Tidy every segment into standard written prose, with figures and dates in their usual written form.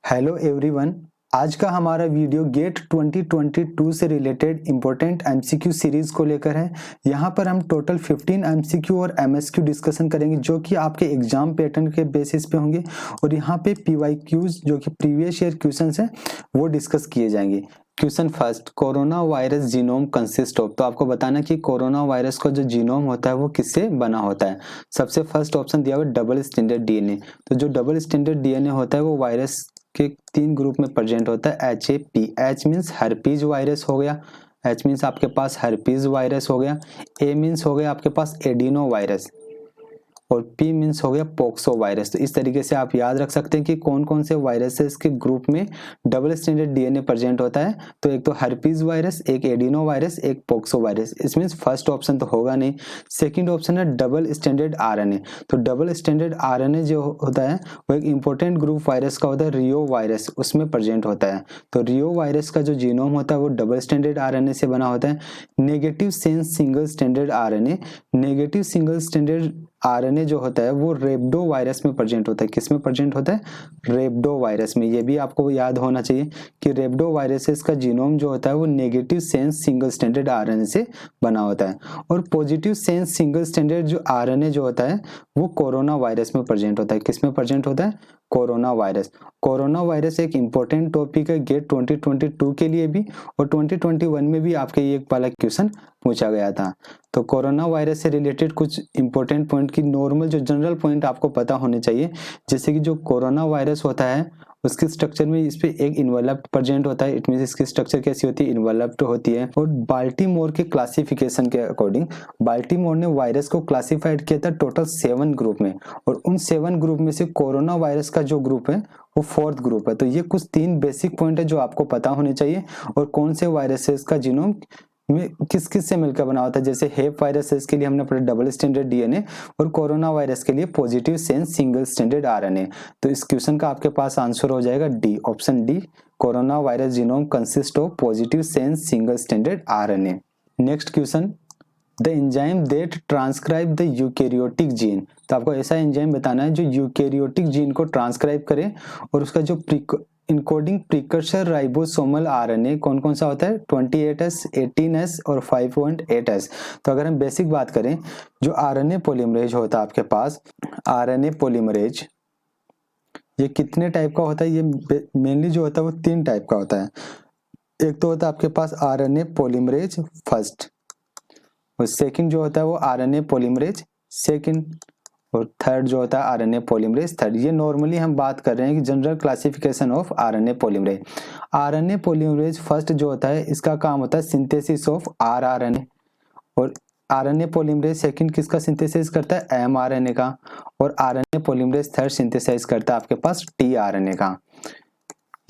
Hello everyone. आज का हमारा वीडियो गेट 2022 से रिलेटेड इम्पोर्टेंट एमसीक्यू सीरीज को लेकर है। यहाँ पर हम टोटल 15 एमसीक्यू और एमएसक्यू डिस्कशन करेंगे जो कि आपके एग्जाम पैटर्न के बेसिस पे होंगे और यहाँ पे पीवाईक्यूज जो कि प्रीवियस ईयर क्वेश्चंस हैं वो डिस्कस किए जाएंगे। Question first, corona virus genome consist of. तो आपको बताना कि कोरोना वायरस का जो जीनोम होता है वो किससे बना होता है। सबसे फर्स्ट ऑप्शन दिया हुआ है डबल स्टैंडर्ड डीएनए। तो जो डबल स्टैंडर्ड डीएनए होता है वो वायरस के 3 ग्रुप में प्रेजेंट होता है। HAP, H means herpes virus हो गया, H मीन्स आपके पास हर्पीज वायरस हो गया, A मीन्स हो गया आपके पास एडिनो वायरस और P मीन्स हो गया पोक्सो वायरस। तो इस तरीके से आप याद रख सकते हैं कि कौन कौन से वायरसेस के ग्रुप में डबल स्टैंडर्ड डीएनए प्रेजेंट होता है। तो एक तो हर्पीज वायरस, एक एडिनो वायरस, एक पोक्सो वायरस। इस मीन्स फर्स्ट ऑप्शन तो होगा नहीं। सेकंड ऑप्शन है डबल स्टैंडर्ड आरएनए। तो डबल स्टैंडर्ड आरएनए जो होता है वो एक इंपॉर्टेंट ग्रुप वायरस का होता है, रियो वायरस, उसमें प्रेजेंट होता है। तो रियो वायरस का जो जीनोम होता है वो डबल स्टैंडर्ड आरएनए से बना होता है। Negative sense single standard RNA, negative single standard RNA जो होता है वो रेब्डो वायरस में प्रेजेंट होता है। किस में प्रेजेंट होता है? रेब्डो वायरस में। ये भी आपको याद होना चाहिए कि रेब्डो वायरसेस का जीनोम जो होता है वो negative sense single standard RNA से बना होता है। और पॉजिटिव सेंस सिंगल स्टैंडर्ड जो आरएनए जो होता है वो कोरोना वायरस में प्रेजेंट होता है। किस में प्रेजेंट होता है? Corona virus. कोरोना वायरस एक इंपॉर्टेंट टॉपिक है गेट 2022 के लिए भी और 2021 में भी आपके ये वाला क्वेश्चन पूछा गया था। तो कोरोना वायरस से रिलेटेड कुछ इंपॉर्टेंट पॉइंट की नॉर्मल जो जनरल पॉइंट आपको पता होने चाहिए। जैसे कि जो कोरोना वायरस होता है उसके स्ट्रक्चर में इस पे एक इन्वेलप्ड प्रेजेंट होता है। इट मींस इसकी स्ट्रक्चर कैसी होती है? इन्वेलप्ड होती है। और बाल्टीमोर के क्लासिफिकेशन के अकॉर्डिंग बाल्टीमोर ने वायरस को क्लासिफाइड किया था टोटल 7 ग्रुप में और उन 7 ग्रुप में से कोरोना वायरस का जो ग्रुप है वो 4th ग्रुप है। तो ये कुछ 3 बेसिक पॉइंट है जो आपको पता होने चाहिए। और कौन से वायरसेस का जीनोम में किस किस से मिलकर बना होता है। जैसे हेप वायरसेस के लिए हमने पढ़ा डबल स्टैंडर्ड डीएनए और कोरोना वायरस के लिए positive sense single standard RNA. तो इस क्वेश्चन का आपके पास आंसर हो जाएगा D, option D. Corona virus genome consist of positive sense single standard RNA. Next question, the enzyme that transcribe the eukaryotic gene. तो आपको ऐसा एंजाइम बताना है जो यूकैरियोटिक जीन को ट्रांसक्राइब करे और उसका जो इनकोडिंग प्रीकर्सर राइबोसोमल आरएनए कौन कौन सा होता है? 28S, 18S और 5.8S। तो अगर हम बेसिक बात करें, जो आरएनए पॉलीमरेज होता है आपके पास, आरएनए पॉलीमरेज ये कितने टाइप का होता है? ये मेनली जो होता है वो 3 टाइप का होता है। एक तो होता है आपके पास आरएनए पॉलीमरेज फर्स्ट, और सेकंड जो होता है वो आरएनए पॉलीमरेज सेकंड, और थर्ड जो होता है आरएनए पॉलीमरेज थर्ड। ये नॉर्मली हम बात कर रहे हैं कि general classification of RNA polymerase. RNA polymerase first जो होता है इसका काम होता है सिंथेसिस ऑफ आरआरएनए, और आरएनए पॉलीमरेज सेकंड किसका सिंथेसिस करता है? एमआरएनए का, और आरएनए पॉलीमरेज थर्ड सिंथेसाइज करता है आपके पास टीआरएनए का।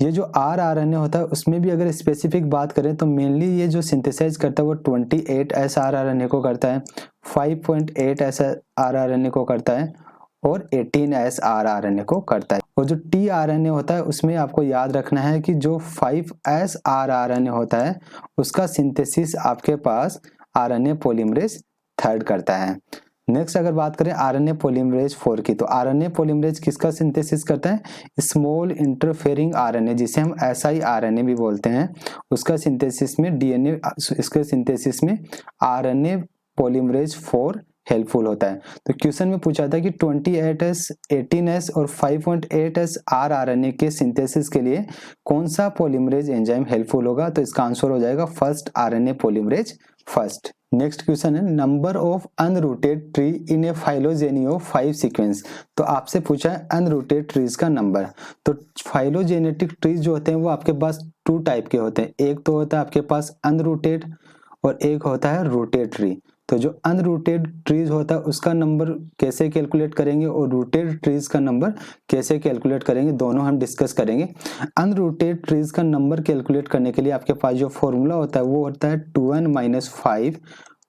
ये जो आरआरएनए होता है उसमें भी अगर स्पेसिफिक बात करें तो मेनली ये जो सिंथेसाइज करता है वो 28S आरआरएनए को करता है, 5.8S आरआरएनए को करता है और 18S आरआरएनए को करता है। और जो टीआरएनए होता है उसमें आपको याद रखना है कि जो 5S आरआरएनए होता है उसका सिंथेसिस आपके पास आरएनए पॉलीमरेज थर्ड करता है। नेक्स्ट अगर बात करें आरएनए पॉलीमरेज 4 की, तो आरएनए पॉलीमरेज किसका सिंथेसिस करता है? स्मॉल इंटरफेरिंग आरएनए, जिसे हम siRNA भी बोलते हैं, उसका सिंथेसिस में डीएनए, इसके सिंथेसिस में आरएनए पॉलीमरेज 4 हेल्पफुल होता है। तो क्वेश्चन में पूछा था कि 28S, 18S और 5.8S आरआरएनए के सिंथेसिस के लिए कौन सा पॉलीमरेज एंजाइम हेल्पफुल होगा? तो इसका आंसर हो जाएगा first, RNA polymerase first. Next question है number of unrooted tree in a phylogeny of 5 sequence. तो आपसे पूछा है अनरूटेड ट्रीज का नंबर। तो फाइलोजेनेटिक ट्रीज जो होते हैं वो आपके पास 2 टाइप के होते हैं। एक तो होता है आपके पास अनरूटेड और एक होता है रूटेड ट्री। तो जो अनरूटेड ट्रीज होता है उसका नंबर कैसे कैलकुलेट करेंगे और रूटेड ट्रीज का नंबर कैसे कैलकुलेट करेंगे, दोनों हम डिस्कस करेंगे। अनरूटेड ट्रीज का नंबर कैलकुलेट करने के लिए आपके पास जो फॉर्मूला होता है वो होता है 2n-5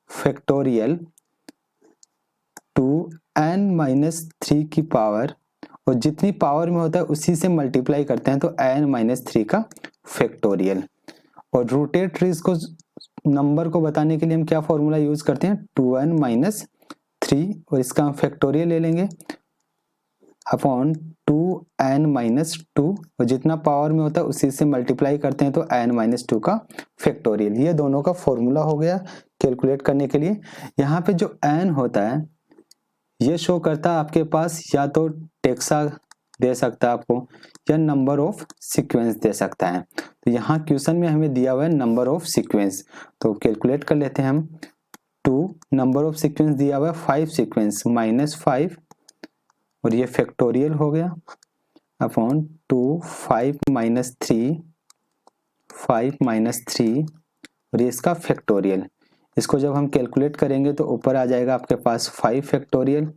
फैक्टोरियल 2n-3 की पावर, और जितनी पावर में होता है उसी से मल्टीप्लाई करते हैं तो n-3 का फैक्टोरियल। और रूटेड ट्रीज को नंबर को बताने के लिए हम क्या फॉर्मूला यूज करते हैं? 2n-3, और इसका हम फैक्टोरियल ले लेंगे। अपॉन 2n-2, और जितना पावर में होता है उसी से मल्टीप्लाई करते हैं तो n-2 का फैक्टोरियल। ये दोनों का फॉर्मूला हो गया कैलकुलेट करने के लिए। यहाँ पे जो n होता है ये शो करता है आपके पास या तो टेक्सा दे सकता है आपको या नंबर ऑफ सीक्वेंस दे सकता है। तो यहाँ क्वेश्चन में हमें दिया हुआ है नंबर ऑफ सीक्वेंस, तो कैलकुलेट कर लेते हैं हम। 2 नंबर ऑफ सीक्वेंस दिया हुआ है 5 सीक्वेंस -5, और ये फैक्टोरियल हो गया अपॉन 2 5 -3 5 -3, और ये इसका फैक्टोरियल। इसको जब हम कैलकुलेट करेंगे तो ऊपर आ जाएगा आपके पास 5 फैक्टोरियल,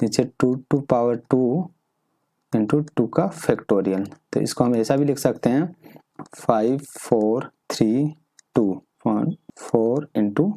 नीचे 2 टू पावर 2 इंटू 2 का फैक्टोरियल। तो इसको हम ऐसा भी लिख सकते हैं 5 4 3 2 4 इंटू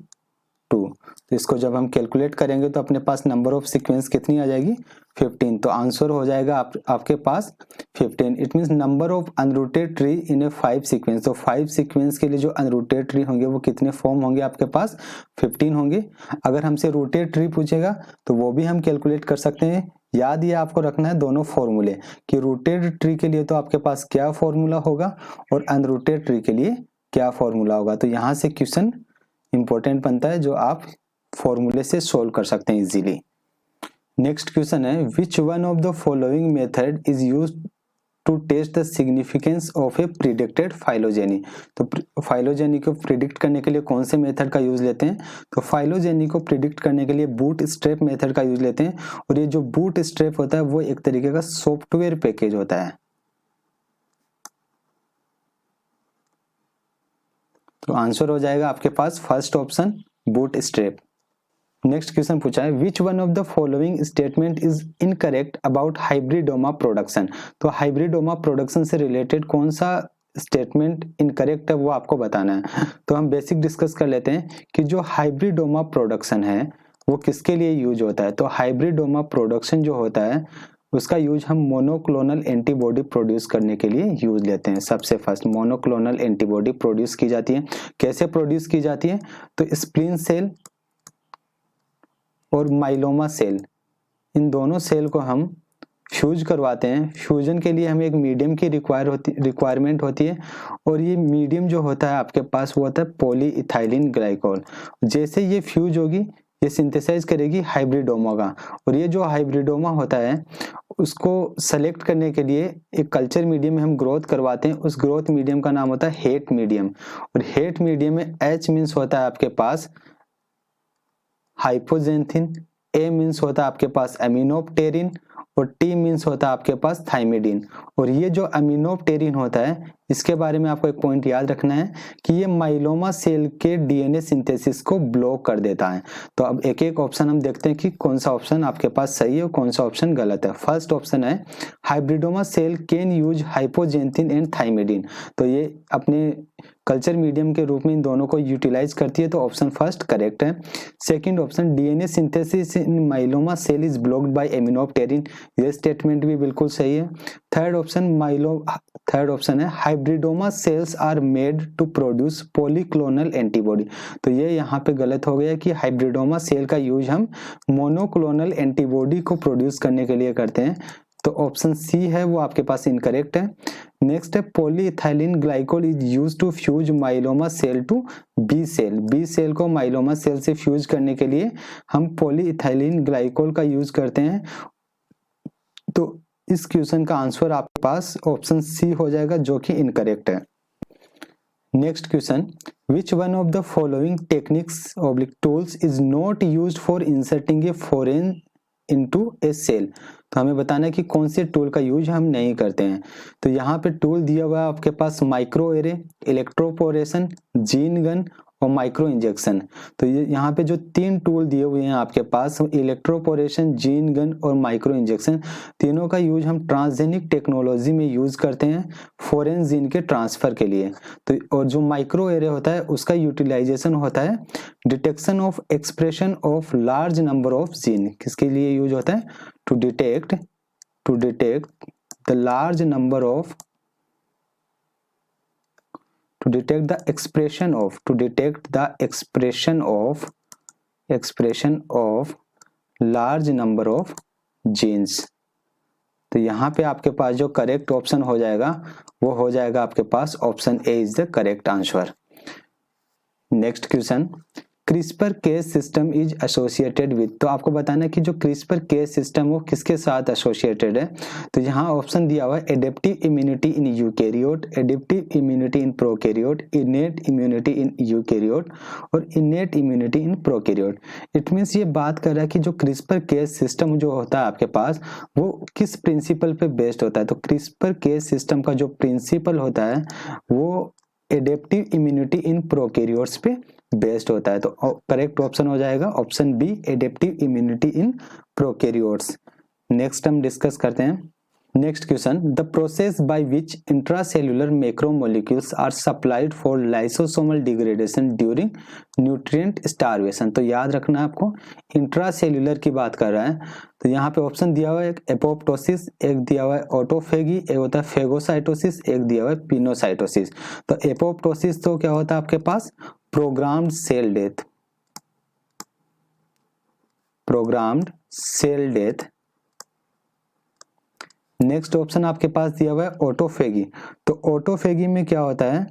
2। तो इसको जब हम कैलकुलेट करेंगे तो अपने पास नंबर ऑफ सीक्वेंस कितनी आ जाएगी 15। तो आंसर हो जाएगा आपके पास 15। It means number of unrooted tree in A 5 sequence. तो 5 सीक्वेंस के लिए जो अनरूटेड ट्री होंगे वो कितने फॉर्म होंगे आपके पास 15 होंगे। अगर हमसे रूटेड ट्री पूछेगा तो वो भी हम कैलकुलेट कर सकते हैं। याद ये आपको रखना है दोनों फॉर्मूले, कि रूटेड ट्री के लिए तो आपके पास क्या फॉर्मूला होगा और अनरूटेड ट्री के लिए क्या फॉर्मूला होगा। तो यहाँ से क्वेश्चन इंपॉर्टेंट बनता है जो आप फॉर्मूले से सोल्व कर सकते हैं इजीली। नेक्स्ट क्वेश्चन है which one of the following method is used to test the significance of a predicted phylogeny. तो फाइलोजेनी को प्रिडिक्ट करने के लिए कौन से मेथड का यूज लेते हैं, तो फाइलोजेनी को प्रिडिक्ट करने के लिए बूट स्ट्रैप मेथड का यूज लेते हैं। और ये जो बूट स्ट्रैप होता है वो एक तरीके का सॉफ्टवेयर पैकेज होता है। तो आंसर हो जाएगा आपके पास first option bootstrap. Next question पूछा है which one of the following statement is incorrect about hybridoma production. तो हाइब्रिडोमा प्रोडक्शन से रिलेटेड कौन सा स्टेटमेंट इनकरेक्ट है वो आपको बताना है। तो हम बेसिक डिस्कस कर लेते हैं कि जो हाइब्रिडोमा प्रोडक्शन है वो किसके लिए यूज होता है। तो हाइब्रिडोमा प्रोडक्शन जो होता है उसका यूज हम मोनोक्लोनल एंटीबॉडी प्रोड्यूस करने के लिए यूज लेते हैं। सबसे फर्स्ट मोनोक्लोनल एंटीबॉडी प्रोड्यूस की जाती है। कैसे प्रोड्यूस की जाती है, तो स्प्लीन सेल और माइलोमा सेल, इन दोनों सेल को हम फ्यूज करवाते हैं। फ्यूजन के लिए हमें एक मीडियम की रिक्वायरमेंट होती है, और ये मीडियम जो होता है आपके पास वो होता है पॉलीइथाइलिन ग्लाइकोल। जैसे ये फ्यूज होगी ये सिंथेसाइज करेगी हाइब्रिडोमा का, और ये जो हाइब्रिडोमा होता है उसको सेलेक्ट करने के लिए एक कल्चर मीडियम में हम ग्रोथ करवाते हैं। उस ग्रोथ मीडियम का नाम होता है हेट मीडियम, और हेट मीडियम में H मीन्स होता है आपके पास हाइपोजेंथिन, A मीन्स होता है आपके पास एमिनोप्टेरिन, और T मीन्स होता है आपके पास थाइमिडीन। और ये जो एमिनोप्टेरिन होता है इसके बारे में आपको एक पॉइंट याद रखना है कि ये माइलोमा सेल के डीएनए सिंथेसिस को ब्लॉक कर देता है। तो अब एक एक ऑप्शन हम देखते हैं कि कौन सा ऑप्शन आपके पास सही है और कौन सा ऑप्शन गलत है। फर्स्ट ऑप्शन है hybridoma cell can use hypoxanthine and thymidine. तो ये अपने कल्चर मीडियम के रूप में इन दोनों को यूटिलाइज करती है, तो ऑप्शन फर्स्ट करेक्ट है। Second option DNA synthesis in myeloma cell is blocked by aminopterin, ये स्टेटमेंट भी बिल्कुल सही है। थर्ड ऑप्शन है hybridoma cells are made to produce polyclonal antibody. तो ये यहाँ पे गलत हो गया कि हाइब्रिडोमा सेल का यूज हम मोनोक्लोनल एंटीबॉडी को प्रोड्यूस करने के लिए करते हैं। तो ऑप्शन सी है वो आपके पास इनकरेक्ट है। नेक्स्ट है polyethylene glycol is use to fuse myeloma cell to B cell. B cell को माइलोमा सेल से फ्यूज करने के लिए हम पॉलीइथाइलिन ग्लाइकोल का यूज करते हैं। तो इस क्वेश्चन का आंसर आपके पास ऑप्शन सी हो जाएगा जो कि इनकरेक्ट है। Next question which one of the following techniques oblique tools is not used for inserting a foreign into a cell. तो हमें बताना है कि कौन से टूल का यूज हम नहीं करते हैं। तो यहाँ पे टूल दिया हुआ है आपके पास microarray, electroporation, gene gun और माइक्रो इंजेक्शन। तो ये यहाँ पे जो 3 टूल दिए हुए हैं आपके पास इलेक्ट्रोपोरेशन, जीन गन और माइक्रो इंजेक्शन, तीनों का यूज हम ट्रांसजेनिक टेक्नोलॉजी में यूज करते हैं फॉरेन जीन के ट्रांसफर के लिए। तो और जो माइक्रो एरे होता है उसका यूटिलाइजेशन होता है detection of expression of large number of gene. किसके लिए यूज होता है, to detect the large number of to detect the expression of large number of genes। तो यहाँ पे आपके पास जो करेक्ट ऑप्शन हो जाएगा वो हो जाएगा आपके पास option A is the correct answer. Next question, CRISPR Cas system is associated with, तो आपको बताना है कि जो क्रिस्पर केस सिस्टम वो किसके साथ एसोसिएटेड है। तो यहाँ ऑप्शन दिया हुआ है adaptive immunity in eukaryote, adaptive immunity in prokaryote, innate immunity in eukaryote और innate immunity in prokaryote. It means ये बात कर रहा है कि जो क्रिस्पर केस सिस्टम जो होता है आपके पास वो किस प्रिंसिपल पे बेस्ड होता है। तो क्रिस्पर केस सिस्टम का जो प्रिंसिपल होता है वो एडेप्टिव इम्यूनिटी इन प्रोकैरियोट्स पे बेस्ड होता है। तो करेक्ट ऑप्शन हो जाएगा option B adaptive immunity in prokaryotes. Next हम डिस्कस करते हैं next question, the process by which intracellular macromolecules are supplied for lysosomal degradation during nutrient starvation. तो याद रखना आपको इंट्रासेल्युलर की बात कर रहा है। तो यहाँ पे ऑप्शन दिया हुआ है एक एपोप्टोसिस, एक दिया हुआ है ऑटोफेगी, एक होता है फेगोसाइटोसिस, एक दिया हुआ है पिनोसाइटोसिस। तो एपोप्टोसिस तो क्या होता है आपके पास programmed cell death, programmed cell death. Next option आपके पास दिया हुआ है ऑटोफेगी। तो ऑटोफेगी में क्या होता है,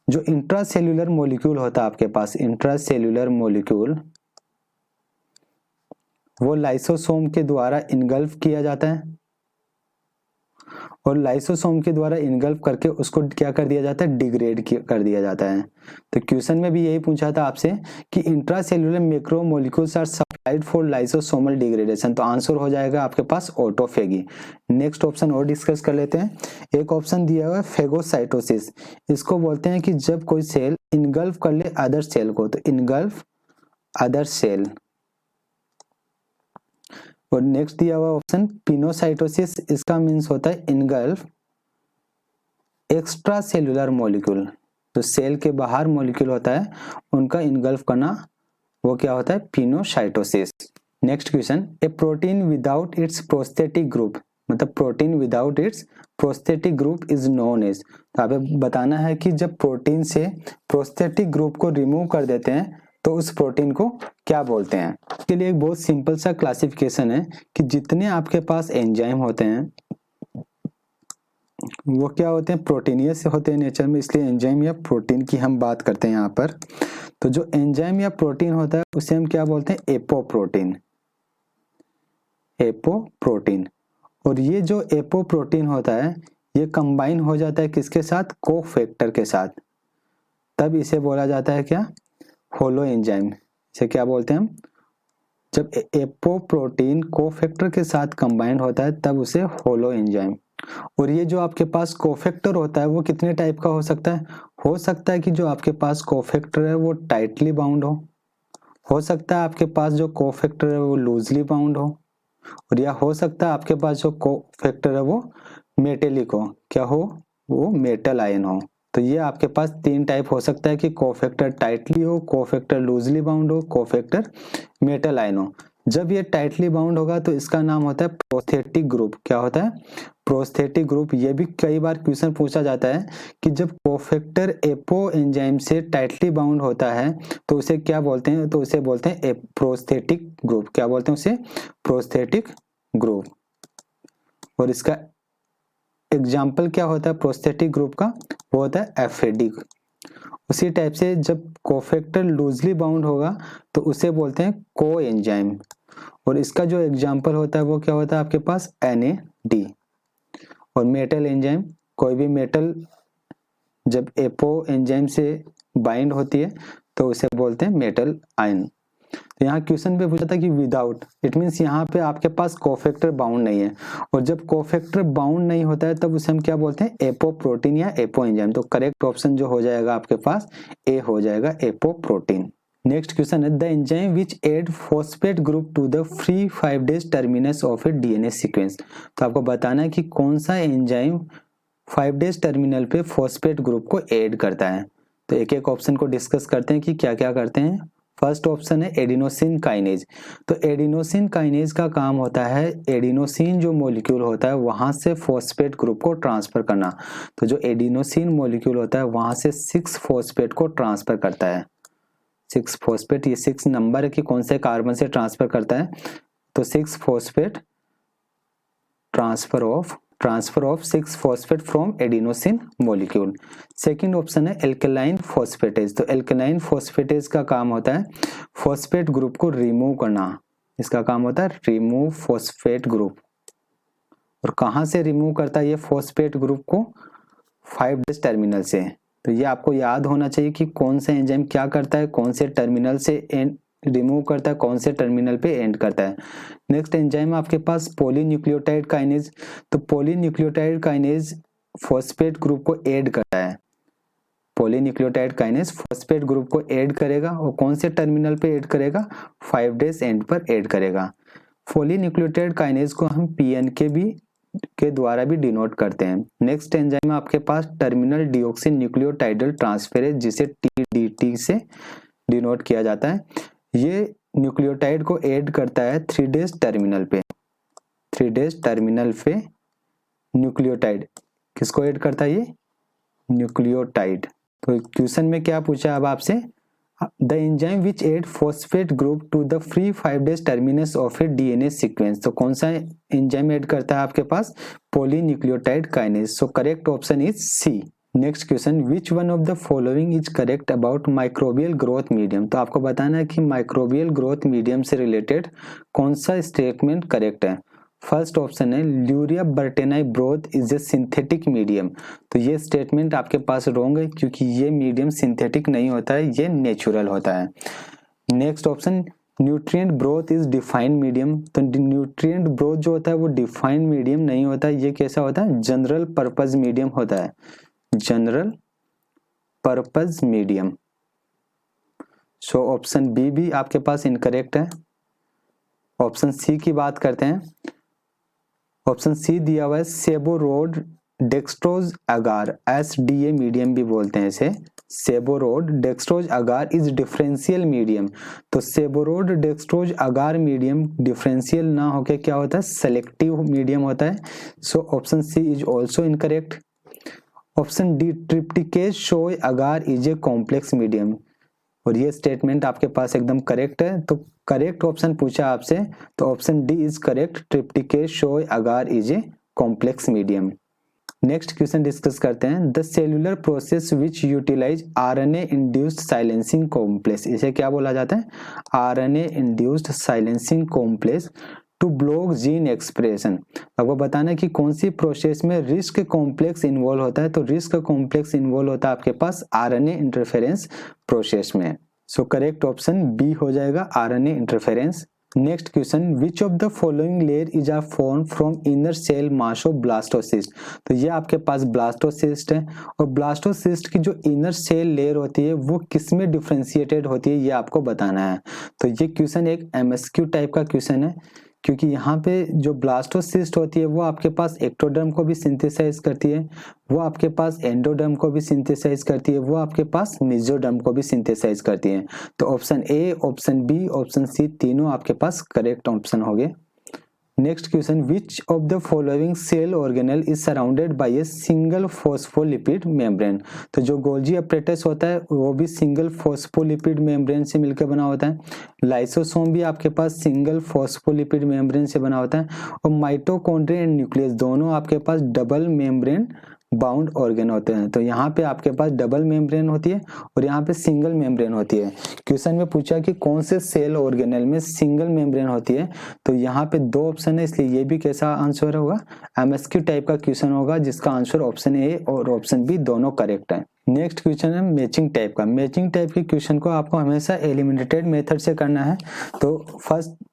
जो इंट्रासेल्युलर मॉलिक्यूल होता है आपके पास, इंट्रासेल्युलर मॉलिक्यूल वो लाइसोसोम के द्वारा इनगल्फ किया जाता है और लाइसोसोम के द्वारा इनगल्फ करके उसको क्या कर दिया जाता है, डिग्रेड कर दिया जाता है। तो क्वेश्चन में भी यही पूछा था आपसे कि intracellular macromolecules are supplied for lysosomal degradation. तो आंसर हो जाएगा आपके पास ऑटोफेगी। नेक्स्ट ऑप्शन और डिस्कस कर लेते हैं। एक ऑप्शन दिया हुआ है फेगोसाइटोसिस, इसको बोलते हैं कि जब कोई सेल इनगल्फ कर ले अदर सेल को, तो इनगल्फ अदर सेल। और नेक्स्ट दिया हुआ ऑप्शन पिनोसाइटोसिस, इसका मीन्स होता है इनगल्फ एक्स्ट्रा सेलुलर मॉलिक्यूल, जो सेल के बाहर मॉलिक्यूल होता है उनका इनगल्फ करना, वो क्या होता है pinocytosis. Next question, a protein without its prosthetic group, मतलब protein without its prosthetic group is known as. तो हमें बताना है कि जब प्रोटीन से प्रोस्थेटिक ग्रुप को रिमूव कर देते हैं तो उस प्रोटीन को क्या बोलते हैं। इसके लिए एक बहुत सिंपल सा क्लासिफिकेशन है कि जितने आपके पास एंजाइम होते हैं वो क्या होते हैं, प्रोटीनियस होते हैं नेचर में, इसलिए एंजाइम या प्रोटीन की हम बात करते हैं यहाँ पर। तो जो एंजाइम या प्रोटीन होता है उसे हम क्या बोलते हैं, एपोप्रोटीन, एपोप्रोटीन। और ये जो एपोप्रोटीन होता है ये कंबाइन हो जाता है किसके साथ, कोफैक्टर के साथ, तब इसे बोला जाता है क्या, होलो एंजाइम। इसे क्या बोलते हैं हम, जब एपोप्रोटीन कोफैक्टर के साथ कंबाइंड होता है तब उसे होलो एंजाइम। और ये जो आपके पास कोफैक्टर होता है वो कितने टाइप का हो सकता है कि जो आपके पास कोफैक्टर है वो टाइटली बाउंड हो सकता है आपके पास जो कोफैक्टर है वो लूजली बाउंड हो, और या हो सकता है आपके पास जो कोफैक्टर है वो मेटेलिक हो, क्या हो, वो मेटल आयन हो। तो ये आपके पास तीन टाइप हो सकता है कि कोफैक्टर टाइटली हो, कोफैक्टर लूजली बाउंड हो, कोफैक्टर मेटल आयन हो। जब ये टाइटली बाउंड होगा तो इसका नाम होता है प्रोस्थेटिक ग्रुप। क्या होता है, प्रोस्थेटिक ग्रुप। ये भी कई बार क्वेश्चन पूछा जाता है कि जब कोफैक्टर एपो एंजाइम से टाइटली बाउंड होता है तो उसे क्या बोलते हैं, तो उसे बोलते हैं प्रोस्थेटिक ग्रुप। क्या बोलते हैं उसे, प्रोस्थेटिक ग्रुप। और इसका एग्जाम्पल क्या होता है प्रोस्थेटिक ग्रुप का, वो होता है एफेडिक। उसी टाइप से जब कोफैक्टर लूजली बाउंड होगा तो उसे बोलते हैं को एंजाइम, और इसका जो एग्जाम्पल होता है वो क्या होता है आपके पास NAD। और मेटल एंजाइम, कोई भी मेटल जब एपो एंजाइम से बाइंड होती है तो उसे बोलते हैं मेटल आयन। तो यहाँ क्वेश्चन पे पूछा था कि विदाउट, इट मीन्स यहाँ पे आपके पास कोफैक्टर बाउंड नहीं है, और जब कोफैक्टर बाउंड नहीं होता है तब उसे हम क्या बोलते हैं, एपोप्रोटीन या एपो एंजाइम। तो करेक्ट ऑप्शन जो हो जाएगा आपके पास ए हो जाएगा, एपोप्रोटीन। नेक्स्ट क्वेश्चन है, the enzyme which add phosphate group to the free 5 dash terminus of a DNA sequence. तो आपको बताना है कि कौन सा एंजाइम 5 डेज टर्मिनल पे फॉस्फेट ग्रुप को ऐड करता है। तो एक एक ऑप्शन को डिस्कस करते हैं कि क्या क्या करते हैं। फर्स्ट ऑप्शन है एडिनोसिन काइनेज। तो एडिनोसिन काइनेज का काम होता है एडिनोसिन जो मॉलिक्यूल होता है वहां से फॉस्फेट ग्रुप को ट्रांसफर करना। तो जो एडिनोसिन मॉलिक्यूल होता है वहां से 6 फॉस्फेट को ट्रांसफर करता है। 6 फॉस्फेट, ये 6 नंबर है कि कौन से कार्बन से ट्रांसफर करता है, तो 6 phosphate transfer of 6 phosphate from adenosine molecule. Second option है एल्केलाइन फॉस्फेटेज। तो एल्केलाइन फॉस्फेटेज का काम होता है फॉस्फेट ग्रुप को रिमूव करना। इसका काम होता है रिमूव फॉस्फेट ग्रुप। और कहाँ से रिमूव करता है ये फॉस्फेट ग्रुप को? 5' टर्मिनल से। तो ये आपको याद होना चाहिए कि कौन सा एंजाइम क्या करता है, कौन से टर्मिनल से रिमूव करता है, कौन से टर्मिनल पे एंड करता है। नेक्स्ट एंजाइम आपके पास पॉलीन्यूक्लियोटाइड काइनेज। तो पॉलीन्यूक्लियोटाइड काइनेज फॉस्फेट ग्रुप को ऐड करता है। पॉलीन्यूक्लियोटाइड काइनेज फॉस्फेट ग्रुप को ऐड करेगा और कौन से टर्मिनल पे ऐड करेगा? 5' एंड पर ऐड करेगा। पॉलीन्यूक्लियोटाइड काइनेज को हम PNK के द्वारा भी डिनोट करते हैं। नेक्स्ट एंजाइम आपके पास टर्मिनल डिऑक्सी न्यूक्लियोटाइडल ट्रांसफेरेज, जिसे TDT से डिनोट किया जाता है। ये न्यूक्लियोटाइड को ऐड करता है 3' टर्मिनल पे। 3' टर्मिनल पे न्यूक्लियोटाइड किसको ऐड करता है? ये न्यूक्लियोटाइड। तो क्वेश्चन में क्या पूछा अब आपसे? The enzyme which add phosphate group to the free 5' terminus of a DNA sequence. तो कौन सा एंजाइम ऐड करता है आपके पास? Polynucleotide kinase. So correct option is C। Next question, which one of the following is correct about microbial growth medium. तो आपको बताना है कि माइक्रोबियल ग्रोथ मीडियम से रिलेटेड कौन सा स्टेटमेंट करेक्ट है। फर्स्ट ऑप्शन है Luria Bertani broth is a synthetic medium. तो ये स्टेटमेंट आपके पास रॉन्ग है, क्योंकि ये मीडियम सिंथेटिक नहीं होता है, ये नेचुरल होता है। Next option, nutrient broth is defined medium. तो न्यूट्रिएंट ब्रोथ जो होता है वो डिफाइंड मीडियम नहीं होता है, ये कैसा होता है? जनरल पर्पज मीडियम होता है। General purpose medium. So option B भी आपके पास इनकरेक्ट है। ऑप्शन सी की बात करते हैं। ऑप्शन सी दिया हुआ है Sabouraud dextrose agar, SDA medium भी बोलते हैं इसे। Sabouraud dextrose agar is differential medium. तो Sabouraud dextrose agar medium differential ना होके क्या होता है? सेलेक्टिव मीडियम होता है। So option C is also incorrect. Option D trypticase soy agar is a complex medium. और ये स्टेटमेंट आपके पास एकदम करेक्ट है। तो करेक्ट ऑप्शन पूछा आपसे, तो option D is correct. Trypticase soy agar is a complex medium. Next question discuss करते हैं। The cellular process which utilize RNA induced silencing complex. इसे क्या बोला जाता है? RNA induced silencing complex to block gene expression. आपको बताना है कि कौन सी प्रोसेस में रिस्क कॉम्प्लेक्स इन्वॉल्व होता है। तो रिस्क कॉम्प्लेक्स इन्वॉल्व होता है आपके पास RNA इंटरफेरेंस प्रोसेस में। सो करेक्ट ऑप्शन बी हो जाएगा, RNA interference. Next question, which of the following layer is are form from inner cell mass of blastocyst. तो ये आपके पास ब्लास्टोसिस्ट है, और ब्लास्टोसिस्ट की जो इनर सेल लेयर होती है वो किसमें डिफरेंशिएटेड होती है, ये आपको बताना है। तो ये क्वेश्चन एक MSQ टाइप का क्वेश्चन है, क्योंकि यहाँ पे जो ब्लास्टोसिस्ट होती है वो आपके पास एक्टोडर्म को भी सिंथेसाइज करती है, वो आपके पास एंडोडर्म को भी सिंथेसाइज करती है, वो आपके पास मेसोडर्म को भी सिंथेसाइज करती है। तो option A, option B, option C तीनों आपके पास करेक्ट ऑप्शन हो गए। Next question, which of the following cell organelle is surrounded by a single phospholipid membrane. तो जो गोल्जी अपरेटस होता है वो भी सिंगल फॉस्फोलिपिड मेम्ब्रेन से मिलकर बना होता है। लाइसोसोम भी आपके पास सिंगल फॉस्फोलिपिड मेम्ब्रेन से बना होता है। और माइटोकॉन्ड्रिया एंड न्यूक्लियस दोनों आपके पास डबल मेम्ब्रेन बाउंड ऑर्गेन होते हैं। तो यहाँ पे आपके पास डबल मेम्ब्रेन होती है और यहाँ पे सिंगल मेम्ब्रेन होती है। क्वेश्चन में पूछा कि कौन से सेल ऑर्गेनेल में सिंगल मेम्ब्रेन होती है, तो यहाँ पे दो ऑप्शन है, इसलिए ये भी कैसा आंसर होगा? MSQ टाइप का क्वेश्चन होगा, जिसका आंसर ऑप्शन ए और ऑप्शन बी दोनों करेक्ट है। नेक्स्ट क्वेश्चन है मैचिंग टाइप का। मैचिंग टाइप के क्वेश्चन को आपको हमेशा एलिमिनेटेड मेथड से करना है। तो फर्स्ट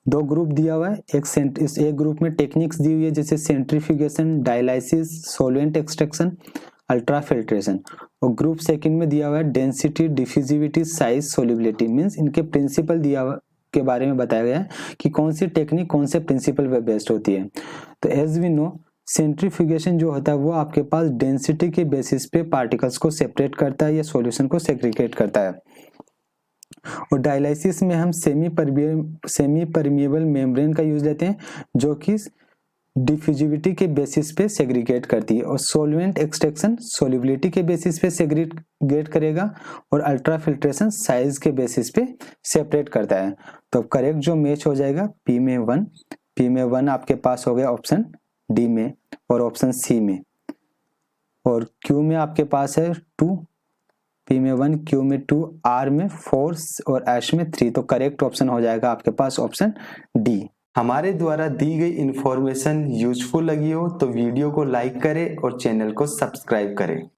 दो ग्रुप दिया हुआ है, एक ग्रुप में टेक्निक्स दी हुई है जैसे centrifugation, dialysis, solvent extraction, ultra filtration. और ग्रुप सेकंड में दिया हुआ है density, diffusivity, size, solubility. Means इनके प्रिंसिपल दिया हुआ के बारे में बताया गया है कि कौन सी टेक्निक कौन से प्रिंसिपल पे बेस्ड होती है। तो एज वी नो, सेंट्रीफ्यूगेशन जो होता है वो आपके पास डेंसिटी के बेसिस पे पार्टिकल्स को सेपरेट करता है या सॉल्यूशन को सेग्रीगेट करता है। और डायलाइसिस में हम सेमी परमिएबल मेम्ब्रेन का यूज लेते हैं, जो कि डिफ्यूजिविटी के बेसिस पे सेग्रीगेट करती है। और सॉल्वेंट एक्सट्रैक्शन सोल्युबिलिटी के बेसिस पे सेग्रीगेट करेगा, और अल्ट्रा फिल्ट्रेशन साइज के बेसिस पे सेपरेट करता है। तो करेक्ट जो मैच हो जाएगा P में 1 आपके पास हो गया ऑप्शन डी में और ऑप्शन सी में, और क्यू में आपके पास है 2, पी में 1, क्यू में 2, आर में 4 और एश में 3। तो करेक्ट ऑप्शन हो जाएगा आपके पास ऑप्शन डी। हमारे द्वारा दी गई इंफॉर्मेशन यूजफुल लगी हो तो वीडियो को लाइक करें और चैनल को सब्सक्राइब करें।